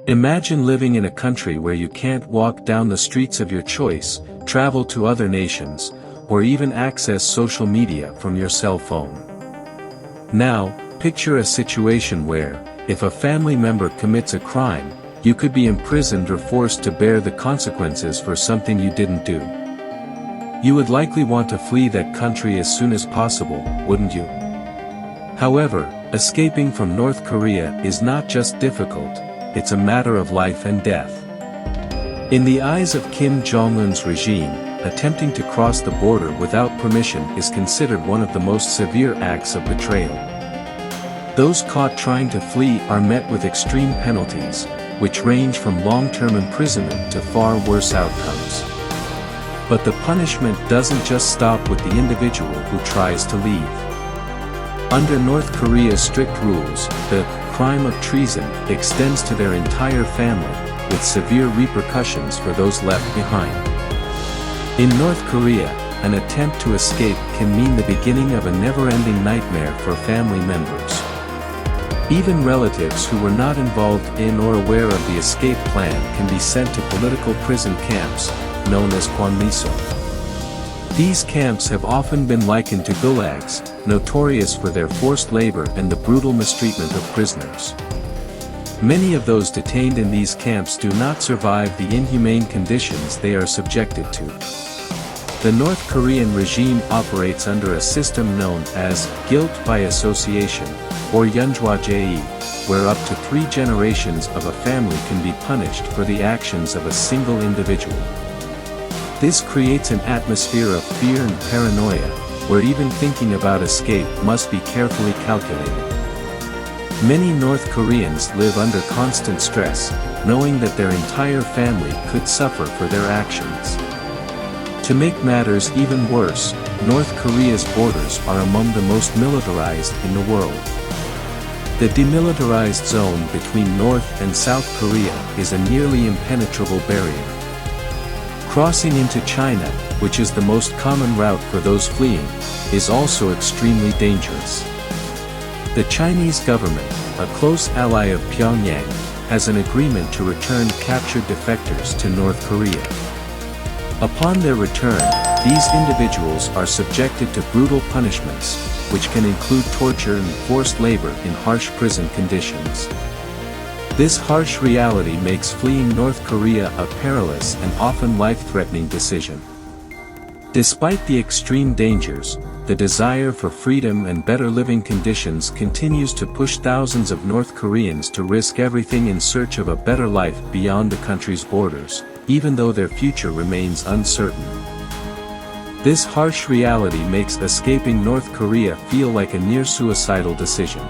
Imagine living in a country where you can't walk down the streets of your choice, travel to other nations, or even access social media from your cell phone. Now, picture a situation where, if a family member commits a crime, you could be imprisoned or forced to bear the consequences for something you didn't do. You would likely want to flee that country as soon as possible, wouldn't you? However, escaping from North Korea is not just difficult, it's a matter of life and death. In the eyes of Kim Jong-un's regime, attempting to cross the border without permission is considered one of the most severe acts of betrayal. Those caught trying to flee are met with extreme penalties, which range from long-term imprisonment to far worse outcomes. But the punishment doesn't just stop with the individual who tries to leave. Under North Korea's strict rules, the crime of treason extends to their entire family, with severe repercussions for those left behind. In North Korea, an attempt to escape can mean the beginning of a never-ending nightmare for family members. Even relatives who were not involved in or aware of the escape plan can be sent to political prison camps, known as kwanliso. These camps have often been likened to gulags, notorious for their forced labor and the brutal mistreatment of prisoners. Many of those detained in these camps do not survive the inhumane conditions they are subjected to. The North Korean regime operates under a system known as guilt by association, or Yunjwa-jae, where up to 3 generations of a family can be punished for the actions of a single individual. This creates an atmosphere of fear and paranoia, where even thinking about escape must be carefully calculated. Many North Koreans live under constant stress, knowing that their entire family could suffer for their actions. To make matters even worse, North Korea's borders are among the most militarized in the world. The demilitarized zone between North and South Korea is a nearly impenetrable barrier. Crossing into China, which is the most common route for those fleeing, is also extremely dangerous. The Chinese government, a close ally of Pyongyang, has an agreement to return captured defectors to North Korea. Upon their return, these individuals are subjected to brutal punishments, which can include torture and forced labor in harsh prison conditions. This harsh reality makes fleeing North Korea a perilous and often life-threatening decision. Despite the extreme dangers, the desire for freedom and better living conditions continues to push thousands of North Koreans to risk everything in search of a better life beyond the country's borders, even though their future remains uncertain. This harsh reality makes escaping North Korea feel like a near-suicidal decision.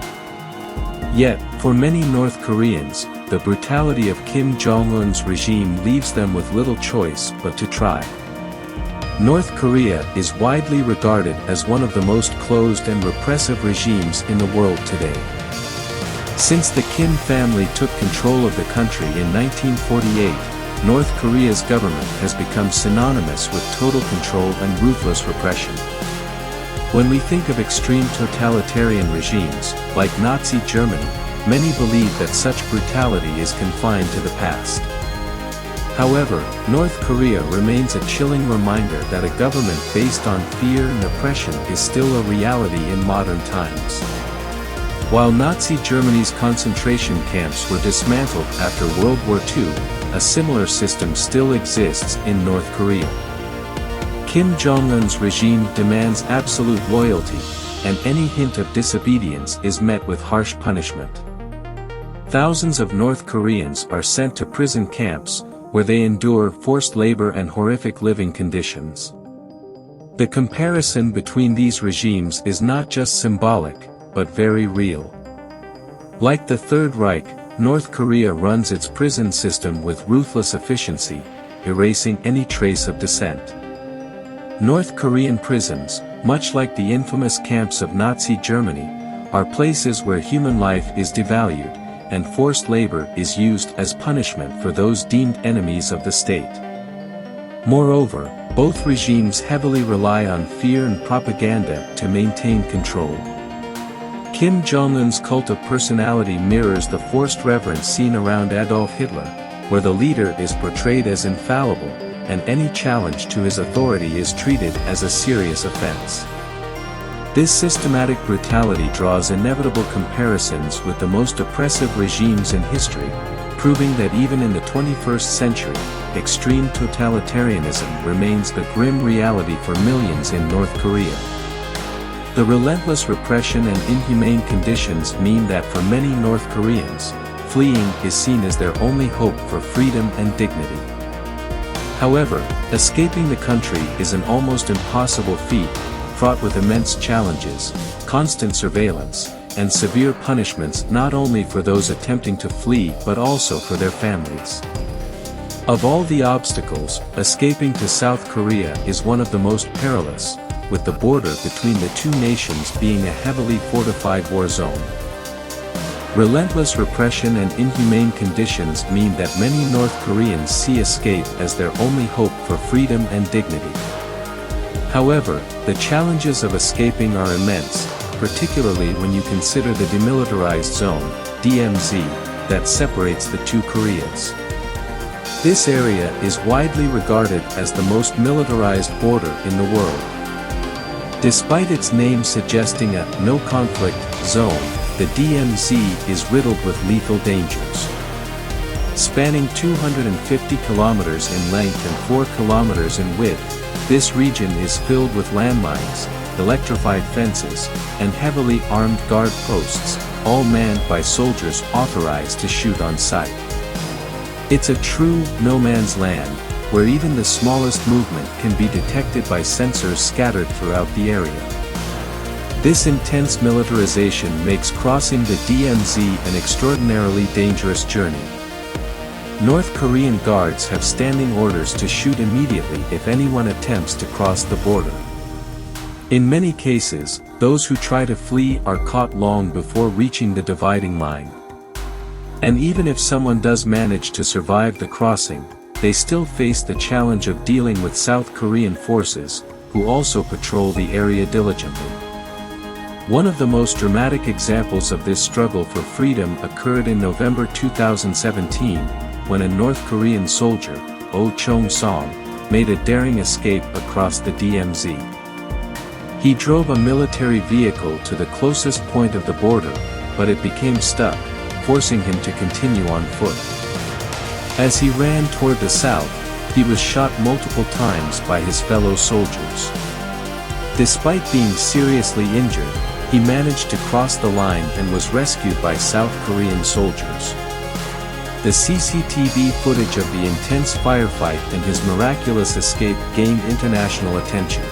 Yet, for many North Koreans, the brutality of Kim Jong-un's regime leaves them with little choice but to try. North Korea is widely regarded as one of the most closed and repressive regimes in the world today. Since the Kim family took control of the country in 1948, North Korea's government has become synonymous with total control and ruthless repression. When we think of extreme totalitarian regimes, like Nazi Germany, many believe that such brutality is confined to the past. However, North Korea remains a chilling reminder that a government based on fear and oppression is still a reality in modern times. While Nazi Germany's concentration camps were dismantled after World War II, a similar system still exists in North Korea. Kim Jong-un's regime demands absolute loyalty, and any hint of disobedience is met with harsh punishment. Thousands of North Koreans are sent to prison camps, where they endure forced labor and horrific living conditions. The comparison between these regimes is not just symbolic, but very real. Like the Third Reich, North Korea runs its prison system with ruthless efficiency, erasing any trace of dissent. North Korean prisons, much like the infamous camps of Nazi Germany, are places where human life is devalued, and forced labor is used as punishment for those deemed enemies of the state. Moreover, both regimes heavily rely on fear and propaganda to maintain control. Kim Jong-un's cult of personality mirrors the forced reverence seen around Adolf Hitler, where the leader is portrayed as infallible, and any challenge to his authority is treated as a serious offense. This systematic brutality draws inevitable comparisons with the most oppressive regimes in history, proving that even in the 21st century, extreme totalitarianism remains the grim reality for millions in North Korea. The relentless repression and inhumane conditions mean that for many North Koreans, fleeing is seen as their only hope for freedom and dignity. However, escaping the country is an almost impossible feat, fraught with immense challenges, constant surveillance, and severe punishments not only for those attempting to flee but also for their families. Of all the obstacles, escaping to South Korea is one of the most perilous, with the border between the two nations being a heavily fortified war zone. Relentless repression and inhumane conditions mean that many North Koreans see escape as their only hope for freedom and dignity. However, the challenges of escaping are immense, particularly when you consider the demilitarized zone, DMZ, that separates the two Koreas. This area is widely regarded as the most militarized border in the world. Despite its name suggesting a no-conflict zone, the DMZ is riddled with lethal dangers. Spanning 250 kilometers in length and 4 kilometers in width, this region is filled with landmines, electrified fences, and heavily armed guard posts, all manned by soldiers authorized to shoot on sight. It's a true no-man's land, where even the smallest movement can be detected by sensors scattered throughout the area. This intense militarization makes crossing the DMZ an extraordinarily dangerous journey. North Korean guards have standing orders to shoot immediately if anyone attempts to cross the border. In many cases, those who try to flee are caught long before reaching the dividing line. And even if someone does manage to survive the crossing, they still face the challenge of dealing with South Korean forces, who also patrol the area diligently. One of the most dramatic examples of this struggle for freedom occurred in November 2017, when a North Korean soldier, Oh Chung-song, made a daring escape across the DMZ. He drove a military vehicle to the closest point of the border, but it became stuck, forcing him to continue on foot. As he ran toward the south, he was shot multiple times by his fellow soldiers. Despite being seriously injured, he managed to cross the line and was rescued by South Korean soldiers. The CCTV footage of the intense firefight and his miraculous escape gained international attention.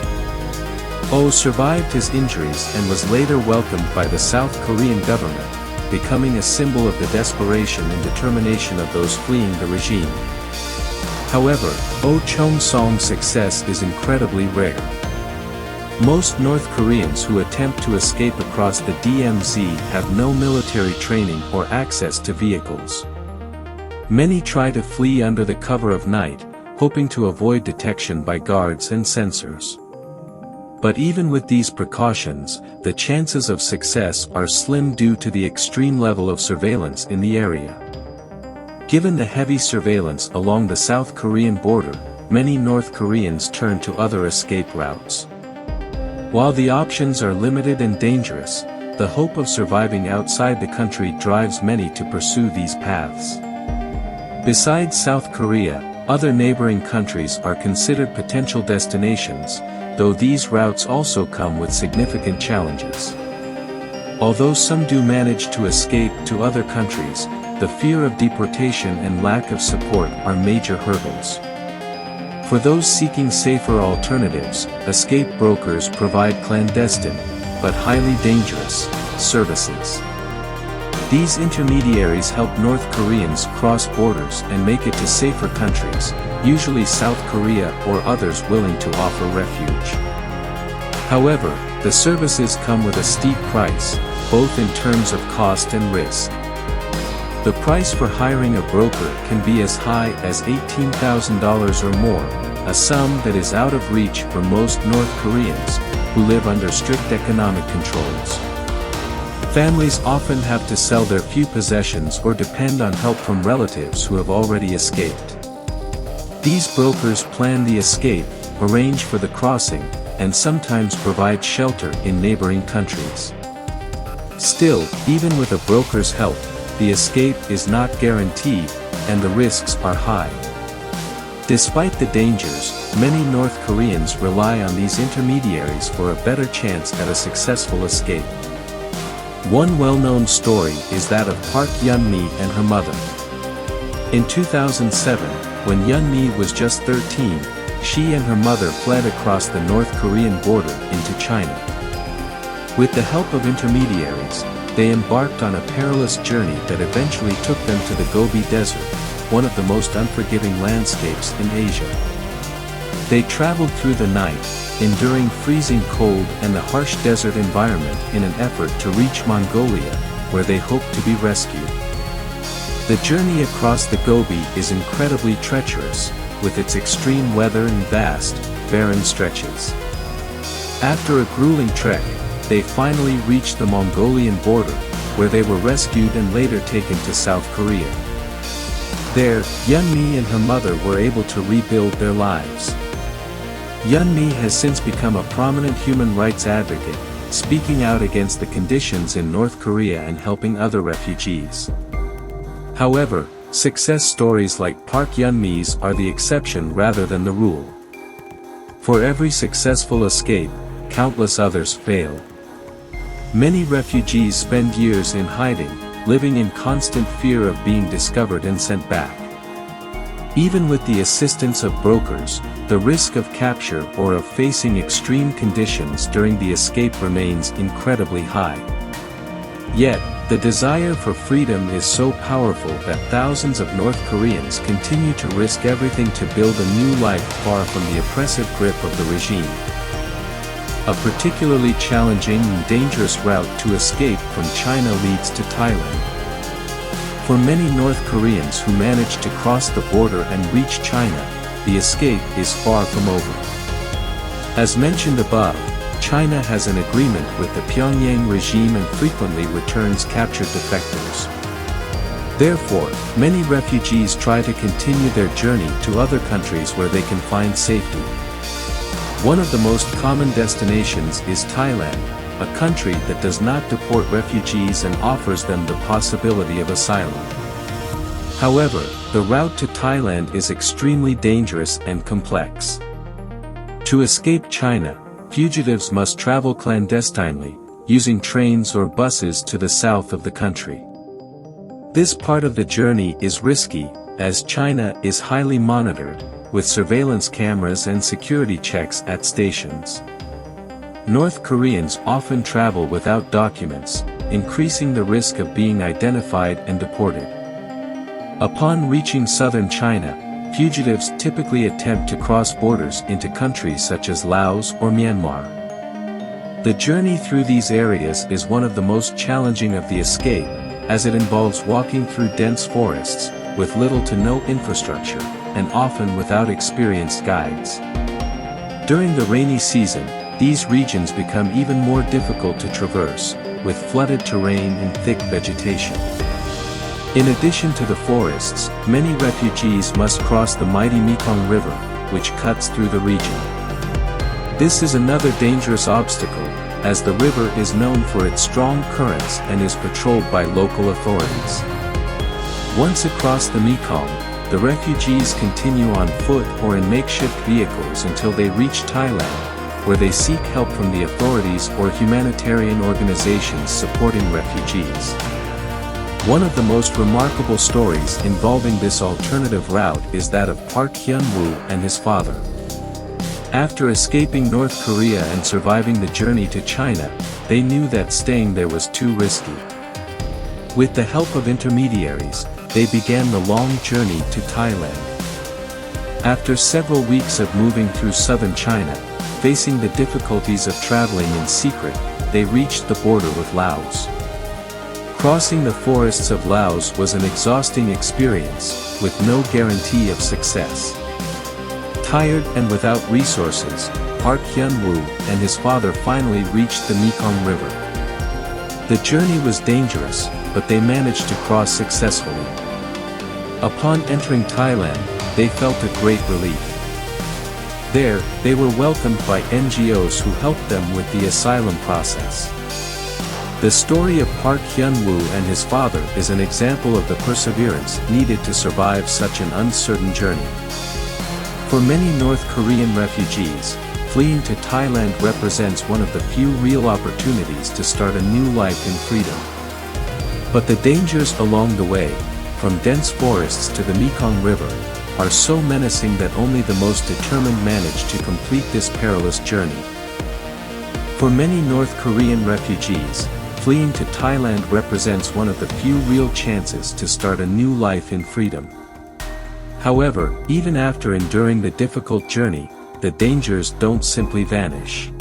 Oh survived his injuries and was later welcomed by the South Korean government, becoming a symbol of the desperation and determination of those fleeing the regime. However, Oh Chung-song's success is incredibly rare. Most North Koreans who attempt to escape across the DMZ have no military training or access to vehicles. Many try to flee under the cover of night, hoping to avoid detection by guards and sensors. But even with these precautions, the chances of success are slim due to the extreme level of surveillance in the area. Given the heavy surveillance along the South Korean border, many North Koreans turn to other escape routes. While the options are limited and dangerous, the hope of surviving outside the country drives many to pursue these paths. Besides South Korea, other neighboring countries are considered potential destinations, though these routes also come with significant challenges. Although some do manage to escape to other countries, the fear of deportation and lack of support are major hurdles. For those seeking safer alternatives, escape brokers provide clandestine, but highly dangerous, services. These intermediaries help North Koreans cross borders and make it to safer countries, usually South Korea or others willing to offer refuge. However, the services come with a steep price, both in terms of cost and risk. The price for hiring a broker can be as high as $18,000 or more, a sum that is out of reach for most North Koreans, who live under strict economic controls. Families often have to sell their few possessions or depend on help from relatives who have already escaped. These brokers plan the escape, arrange for the crossing, and sometimes provide shelter in neighboring countries. Still, even with a broker's help, the escape is not guaranteed, and the risks are high. Despite the dangers, many North Koreans rely on these intermediaries for a better chance at a successful escape. One well-known story is that of Park Yeon-mi and her mother. In 2007, when Yeon-mi was just 13, she and her mother fled across the North Korean border into China. With the help of intermediaries, they embarked on a perilous journey that eventually took them to the Gobi Desert, one of the most unforgiving landscapes in Asia. They traveled through the night, enduring freezing cold and the harsh desert environment in an effort to reach Mongolia, where they hoped to be rescued. The journey across the Gobi is incredibly treacherous, with its extreme weather and vast, barren stretches. After a grueling trek, they finally reached the Mongolian border, where they were rescued and later taken to South Korea. There, Yeon-mi and her mother were able to rebuild their lives. Yeon-mi has since become a prominent human rights advocate, speaking out against the conditions in North Korea and helping other refugees. However, success stories like Park Yeon-mi's are the exception rather than the rule. For every successful escape, countless others fail. Many refugees spend years in hiding, living in constant fear of being discovered and sent back. Even with the assistance of brokers, the risk of capture or of facing extreme conditions during the escape remains incredibly high. Yet, the desire for freedom is so powerful that thousands of North Koreans continue to risk everything to build a new life far from the oppressive grip of the regime. A particularly challenging and dangerous route to escape from China leads to Thailand. For many North Koreans who manage to cross the border and reach China, the escape is far from over. As mentioned above, China has an agreement with the Pyongyang regime and frequently returns captured defectors. Therefore, many refugees try to continue their journey to other countries where they can find safety. One of the most common destinations is Thailand, a country that does not deport refugees and offers them the possibility of asylum. However, the route to Thailand is extremely dangerous and complex. To escape China, fugitives must travel clandestinely, using trains or buses to the south of the country. This part of the journey is risky, as China is highly monitored, with surveillance cameras and security checks at stations. North Koreans often travel without documents, increasing the risk of being identified and deported. Upon reaching southern China, fugitives typically attempt to cross borders into countries such as Laos or Myanmar. The journey through these areas is one of the most challenging of the escape, as it involves walking through dense forests, with little to no infrastructure, and often without experienced guides. During the rainy season, these regions become even more difficult to traverse, with flooded terrain and thick vegetation. In addition to the forests, many refugees must cross the mighty Mekong River, which cuts through the region. This is another dangerous obstacle, as the river is known for its strong currents and is patrolled by local authorities. Once across the Mekong, the refugees continue on foot or in makeshift vehicles until they reach Thailand, where they seek help from the authorities or humanitarian organizations supporting refugees. One of the most remarkable stories involving this alternative route is that of Park Hyun-woo and his father. After escaping North Korea and surviving the journey to China, they knew that staying there was too risky. With the help of intermediaries, they began the long journey to Thailand. After several weeks of moving through southern China, facing the difficulties of traveling in secret, they reached the border with Laos. Crossing the forests of Laos was an exhausting experience, with no guarantee of success. Tired and without resources, Park Hyun-woo and his father finally reached the Mekong River. The journey was dangerous, but they managed to cross successfully. Upon entering Thailand, they felt a great relief. There, they were welcomed by NGOs who helped them with the asylum process. The story of Park Hyun-woo and his father is an example of the perseverance needed to survive such an uncertain journey. For many North Korean refugees, fleeing to Thailand represents one of the few real opportunities to start a new life in freedom. But the dangers along the way, from dense forests to the Mekong River, are so menacing that only the most determined manage to complete this perilous journey. For many North Korean refugees, fleeing to Thailand represents one of the few real chances to start a new life in freedom. However, even after enduring the difficult journey, the dangers don't simply vanish.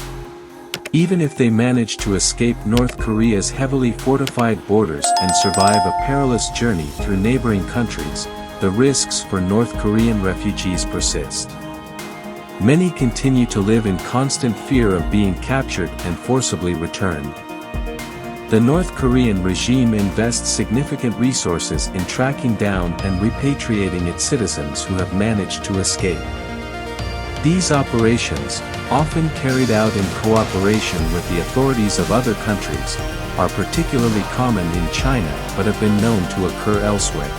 Even if they manage to escape North Korea's heavily fortified borders and survive a perilous journey through neighboring countries, the risks for North Korean refugees persist. Many continue to live in constant fear of being captured and forcibly returned. The North Korean regime invests significant resources in tracking down and repatriating its citizens who have managed to escape. These operations, often carried out in cooperation with the authorities of other countries, are particularly common in China but have been known to occur elsewhere.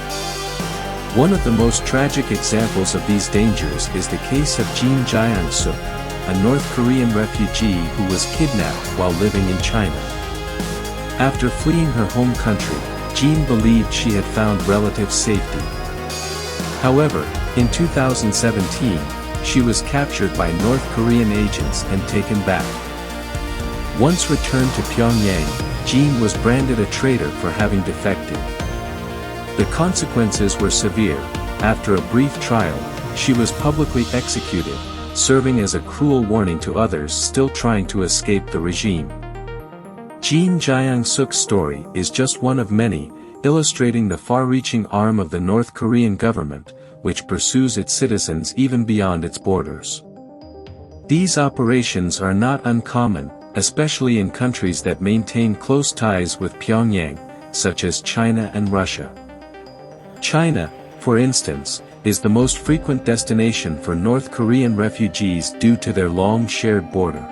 One of the most tragic examples of these dangers is the case of Jean Jiang-suk, a North Korean refugee who was kidnapped while living in China. After fleeing her home country, Jean believed she had found relative safety. However, in 2017, she was captured by North Korean agents and taken back. Once returned to Pyongyang, Jean was branded a traitor for having defected. The consequences were severe. After a brief trial, she was publicly executed, serving as a cruel warning to others still trying to escape the regime. Jean Jiang-suk's story is just one of many, illustrating the far-reaching arm of the North Korean government, which pursues its citizens even beyond its borders. These operations are not uncommon, especially in countries that maintain close ties with Pyongyang, such as China and Russia. China, for instance, is the most frequent destination for North Korean refugees due to their long shared border.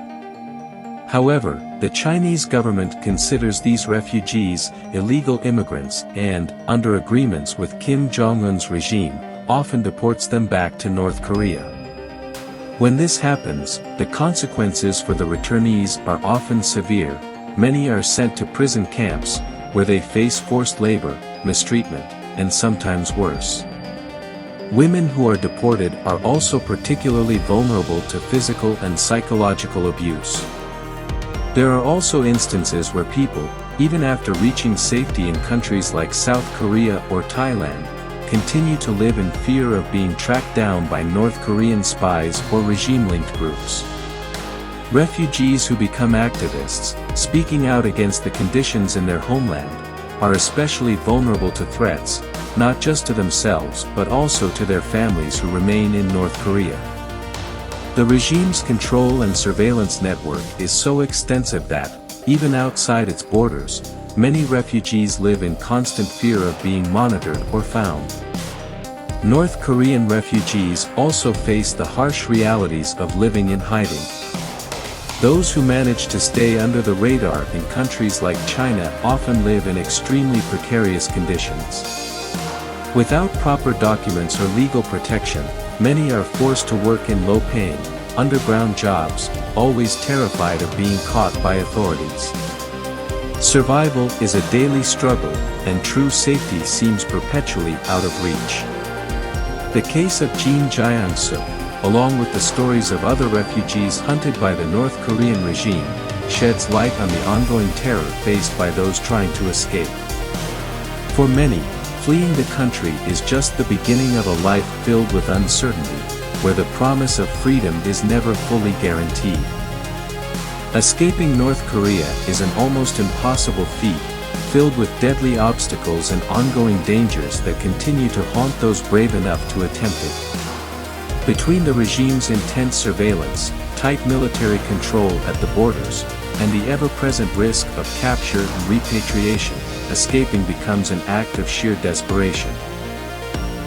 However, the Chinese government considers these refugees illegal immigrants and, under agreements with Kim Jong-un's regime, often deports them back to North Korea. When this happens, the consequences for the returnees are often severe. Many are sent to prison camps, where they face forced labor, mistreatment, and sometimes worse. Women who are deported are also particularly vulnerable to physical and psychological abuse. There are also instances where people, even after reaching safety in countries like South Korea or Thailand, continue to live in fear of being tracked down by North Korean spies or regime-linked groups. Refugees who become activists, speaking out against the conditions in their homeland, are especially vulnerable to threats, not just to themselves but also to their families who remain in North Korea. The regime's control and surveillance network is so extensive that, even outside its borders, many refugees live in constant fear of being monitored or found. North Korean refugees also face the harsh realities of living in hiding. Those who manage to stay under the radar in countries like China often live in extremely precarious conditions. Without proper documents or legal protection, many are forced to work in low-paying, underground jobs, always terrified of being caught by authorities. Survival is a daily struggle, and true safety seems perpetually out of reach. The case of Jean Jiang-suk, along with the stories of other refugees hunted by the North Korean regime, sheds light on the ongoing terror faced by those trying to escape. For many, fleeing the country is just the beginning of a life filled with uncertainty, where the promise of freedom is never fully guaranteed. Escaping North Korea is an almost impossible feat, filled with deadly obstacles and ongoing dangers that continue to haunt those brave enough to attempt it. Between the regime's intense surveillance, tight military control at the borders, and the ever-present risk of capture and repatriation, escaping becomes an act of sheer desperation.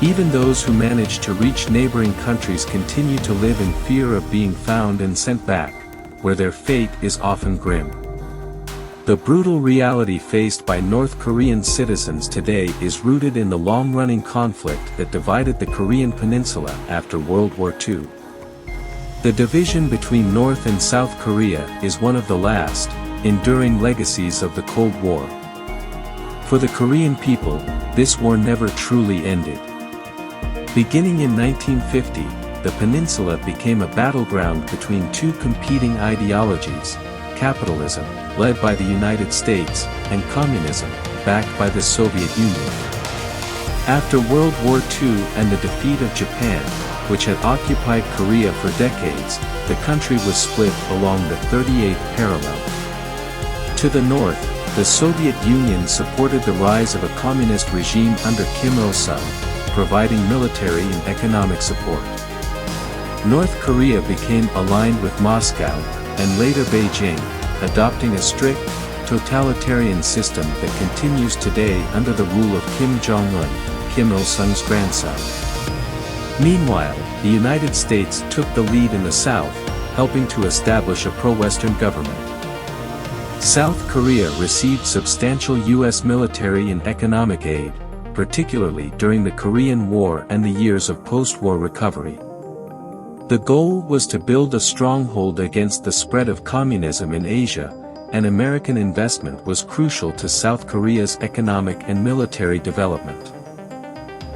Even those who manage to reach neighboring countries continue to live in fear of being found and sent back, where their fate is often grim. The brutal reality faced by North Korean citizens today is rooted in the long-running conflict that divided the Korean peninsula after World War II. The division between North and South Korea is one of the last, enduring legacies of the Cold War. For the Korean people, this war never truly ended. Beginning in 1950, the peninsula became a battleground between two competing ideologies: capitalism, led by the United States, and communism, backed by the Soviet Union. After World War II and the defeat of Japan, which had occupied Korea for decades, the country was split along the 38th parallel. To the north, the Soviet Union supported the rise of a communist regime under Kim Il-sung, providing military and economic support. North Korea became aligned with Moscow, and later Beijing, adopting a strict, totalitarian system that continues today under the rule of Kim Jong-un, Kim Il-sung's grandson. Meanwhile, the United States took the lead in the South, helping to establish a pro-Western government. South Korea received substantial U.S. military and economic aid, particularly during the Korean War and the years of post-war recovery. The goal was to build a stronghold against the spread of communism in Asia, and American investment was crucial to South Korea's economic and military development.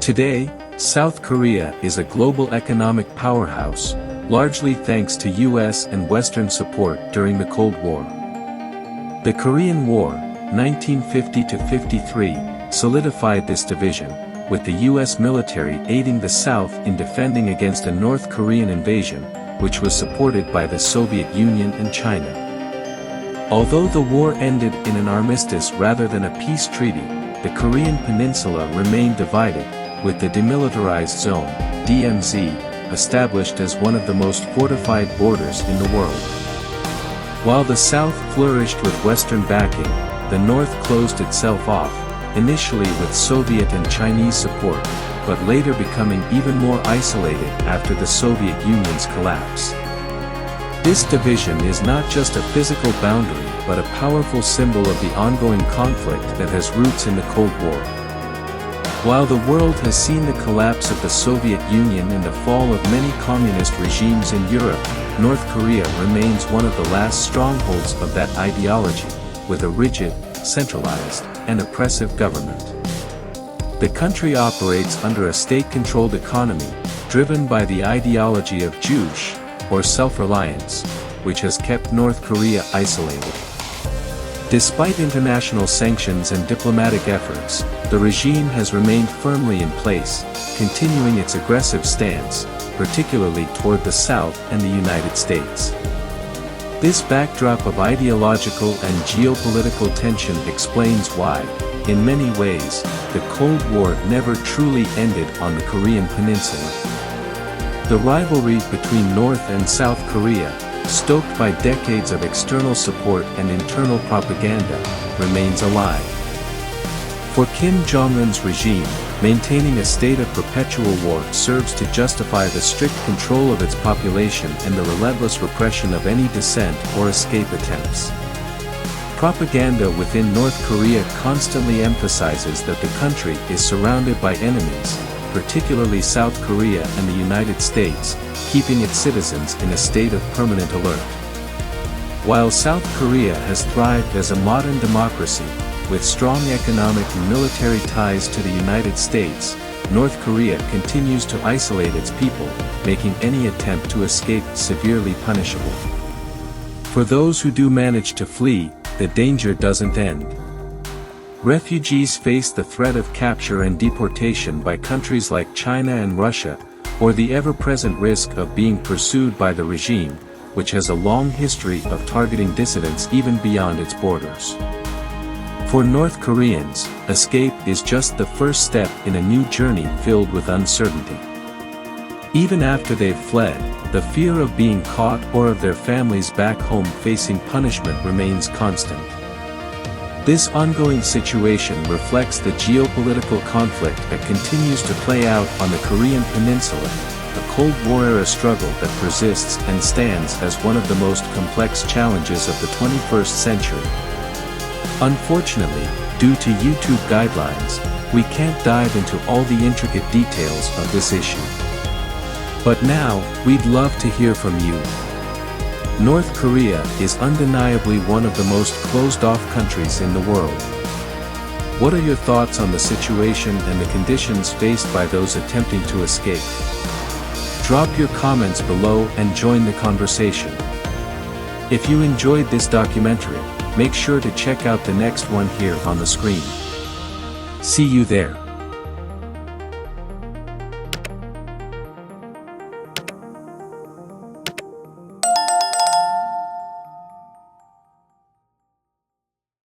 Today, South Korea is a global economic powerhouse, largely thanks to U.S. and Western support during the Cold War. The Korean War, 1950–53, solidified this division, with the U.S. military aiding the South in defending against a North Korean invasion, which was supported by the Soviet Union and China. Although the war ended in an armistice rather than a peace treaty, the Korean peninsula remained divided, with the Demilitarized Zone, DMZ, established as one of the most fortified borders in the world. While the South flourished with Western backing, the North closed itself off, initially with Soviet and Chinese support, but later becoming even more isolated after the Soviet Union's collapse. This division is not just a physical boundary but a powerful symbol of the ongoing conflict that has roots in the Cold War. While the world has seen the collapse of the Soviet Union and the fall of many communist regimes in Europe, North Korea remains one of the last strongholds of that ideology, with a rigid, centralized, and oppressive government. The country operates under a state-controlled economy, driven by the ideology of Juche, or self-reliance, which has kept North Korea isolated. Despite international sanctions and diplomatic efforts, the regime has remained firmly in place, continuing its aggressive stance, particularly toward the South and the United States. This backdrop of ideological and geopolitical tension explains why, in many ways, the Cold War never truly ended on the Korean peninsula. The rivalry between North and South Korea, stoked by decades of external support and internal propaganda, remains alive. For Kim Jong-un's regime, maintaining a state of perpetual war serves to justify the strict control of its population and the relentless repression of any dissent or escape attempts. Propaganda within North Korea constantly emphasizes that the country is surrounded by enemies, particularly South Korea and the United States, keeping its citizens in a state of permanent alert. While South Korea has thrived as a modern democracy, with strong economic and military ties to the United States, North Korea continues to isolate its people, making any attempt to escape severely punishable. For those who do manage to flee, the danger doesn't end. Refugees face the threat of capture and deportation by countries like China and Russia, or the ever-present risk of being pursued by the regime, which has a long history of targeting dissidents even beyond its borders. For North Koreans, escape is just the first step in a new journey filled with uncertainty. Even after they've fled, the fear of being caught or of their families back home facing punishment remains constant. This ongoing situation reflects the geopolitical conflict that continues to play out on the Korean Peninsula, a Cold War-era struggle that persists and stands as one of the most complex challenges of the 21st century. Unfortunately, due to YouTube guidelines, we can't dive into all the intricate details of this issue. But now, we'd love to hear from you. North Korea is undeniably one of the most closed-off countries in the world. What are your thoughts on the situation and the conditions faced by those attempting to escape? Drop your comments below and join the conversation. If you enjoyed this documentary, make sure to check out the next one here on the screen. See you there.